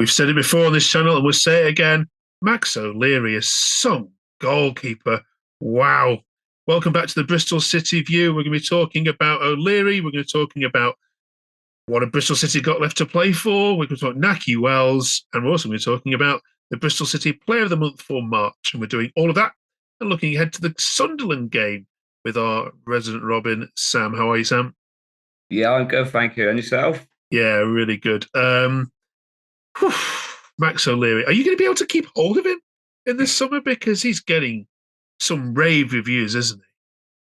We've said it before on this channel and we'll say it again. Max O'Leary is some goalkeeper. Wow. Welcome back to the Bristol City View. We're going to be talking about O'Leary. We're going to be talking about what a Bristol City got left to play for. We're going to talk Nahki Wells. And we're also going to be talking about the Bristol City Player of the Month for March. And we're doing all of that and looking ahead to the Sunderland game with our resident Robin, Sam. How are you, Sam? Yeah, I'm good, thank you. And yourself? Yeah, really good. Max O'Leary, are you going to be able to keep hold of him in this summer? Because he's getting some rave reviews, isn't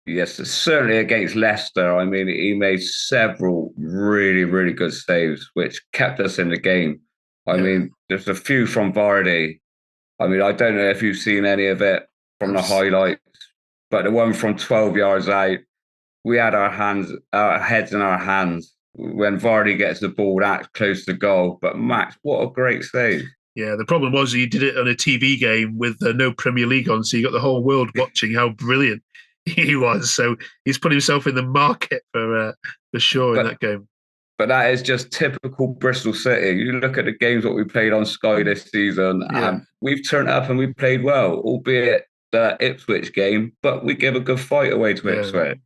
he? Yes, certainly against Leicester. I mean, he made several really, really good saves, which kept us in the game. I mean, there's a few from Vardy. I mean, I don't know if you've seen any of it from the highlights, but the one from 12 yards out, we had our heads in our hands when Vardy gets the ball that close to goal. But Max, what a great save. Yeah, the problem was he did it on a TV game with no Premier League on, so you got the whole world watching how brilliant he was. So he's put himself in the market for sure in that game. But that is just typical Bristol City. You look at the games what we played on Sky this season, and we've turned up and we played well, albeit the Ipswich game, but we give a good fight away to Ipswich.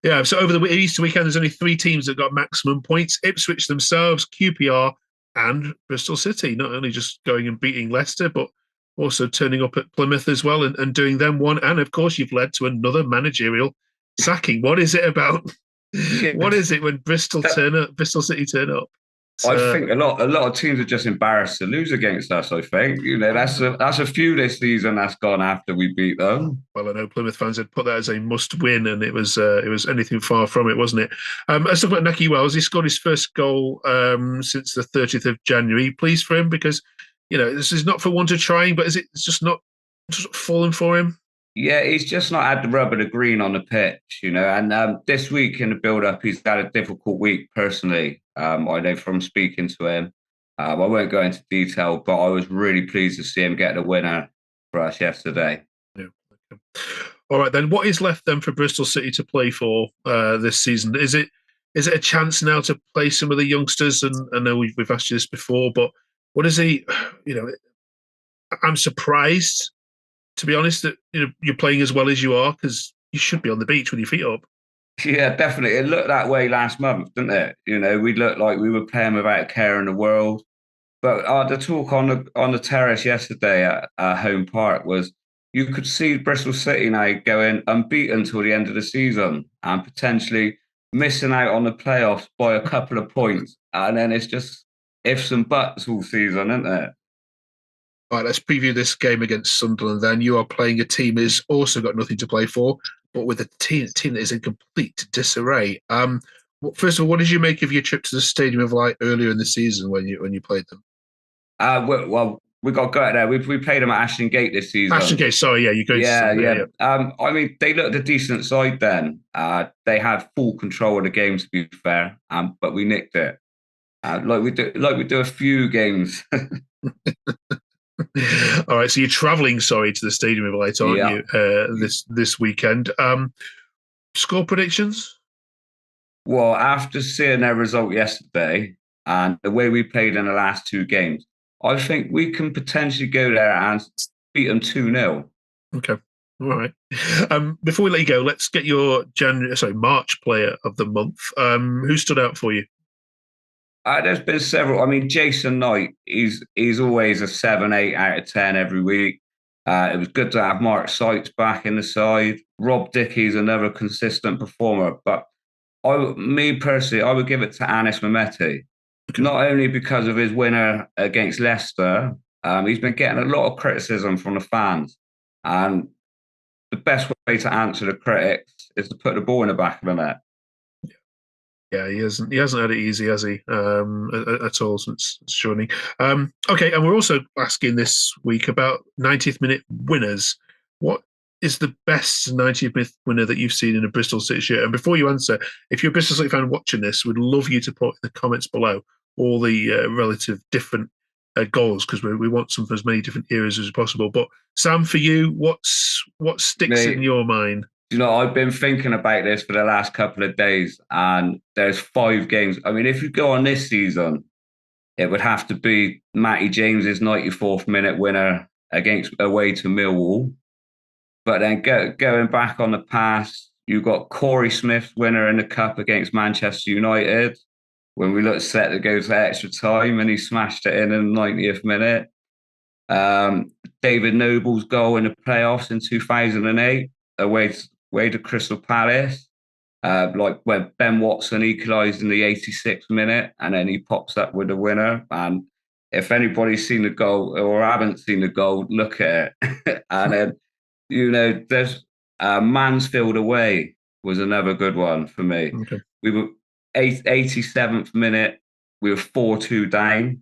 Yeah, so over the Easter weekend, there's only 3 teams that got maximum points. Ipswich themselves, QPR, and Bristol City. Not only just going and beating Leicester, but also turning up at Plymouth as well and doing them one. And, of course, you've led to another managerial sacking. What is it about? What is it when Bristol City turn up? I think a lot of teams are just embarrassed to lose against us. I think that's a few this season that's gone after we beat them. Well, I know Plymouth fans had put that as a must-win, and it was anything far from it, wasn't it? Let's talk about Nahki Wells. He scored his first goal since the 30th of January. Pleased for him because this is not for want of trying, but it's just not falling for him. Yeah, he's just not had the rub of the green on the pitch, And this week in the build-up, he's had a difficult week personally. I know from speaking to him. I won't go into detail, but I was really pleased to see him get the winner for us yesterday. Yeah. Okay. All right, then. What is left then for Bristol City to play for this season? Is it a chance now to play some of the youngsters? And I know we've asked you this before, but what is he? I'm surprised, to be honest, that you're playing as well as you are, because you should be on the beach with your feet up. Yeah, definitely. It looked that way last month, didn't it? We looked like we were playing without a care in the world. But the talk on the terrace yesterday at Home Park was you could see Bristol City now going unbeaten till the end of the season and potentially missing out on the playoffs by a couple of points. And then it's just ifs and buts all season, isn't it? All right, let's preview this game against Sunderland then. You are playing a team who's also got nothing to play for, but with a team that is in complete disarray. First of all, what did you make of your trip to the Stadium of Light earlier in the season when you played them? Well, we got go out there. We played them at Ashton Gate this season. Ashton Gate, sorry, yeah, you're going to I mean, they looked a decent side then. They had full control of the game, to be fair, but we nicked it. Like we do a few games. All right, so you're travelling, to the Stadium of Light, aren't you? This weekend. Score predictions? Well, after seeing their result yesterday and the way we played in the last 2 games, I think we can potentially go there and beat them 2-0. Okay. All right. Before we let you go, let's get your March player of the month. Who stood out for you? There's been several. I mean, Jason Knight, he's always a 7, 8 out of 10 every week. It was good to have Mark Sykes back in the side. Rob Dickey's another consistent performer. But me personally, I would give it to Anis Mehmeti. Okay. Not only because of his winner against Leicester, he's been getting a lot of criticism from the fans. And the best way to answer the critics is to put the ball in the back of the net. Yeah, he hasn't had it easy, has he? At all since joining. Okay, and we're also asking this week about 90th minute winners. What is the best 90th minute winner that you've seen in a Bristol City shirt? And before you answer, if you're a Bristol City fan watching this, we'd love you to put in the comments below all the relative different goals, because we want some for as many different eras as possible. But Sam, for you, what sticks in your mind? I've been thinking about this for the last couple of days, and there's 5 games. I mean, if you go on this season, it would have to be Matty James's 94th minute winner against away to Millwall. But then going back on the past, you got Corey Smith's winner in the cup against Manchester United when we looked set to go to extra time and he smashed it in the 90th minute. David Noble's goal in the playoffs in 2008 away to Crystal Palace. Like when Ben Watson equalised in the 86th minute and then he pops up with the winner. And if anybody's seen the goal or haven't seen the goal, look at it. And then, there's Mansfield away was another good one for me. Okay. We were 87th minute, we were 4-2 down.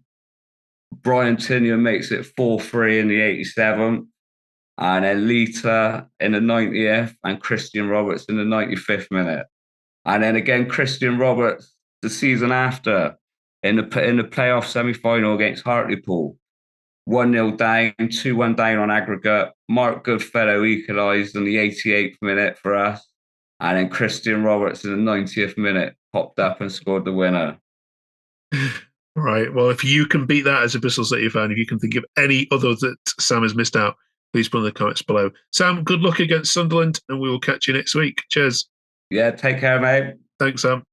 Brian Tinnion makes it 4-3 in the 87th. And then Lita in the 90th and Christian Roberts in the 95th minute. And then again, Christian Roberts the season after in the playoff semi-final against Hartlepool. 1-0 down, 2-1 down on aggregate. Mark Goodfellow equalised in the 88th minute for us. And then Christian Roberts in the 90th minute popped up and scored the winner. Right. Well, if you can beat that as a Bristol City fan, if you can think of any others that Sam has missed out, please put in the comments below. Sam, good luck against Sunderland, and we will catch you next week. Cheers. Yeah, take care, mate. Thanks, Sam.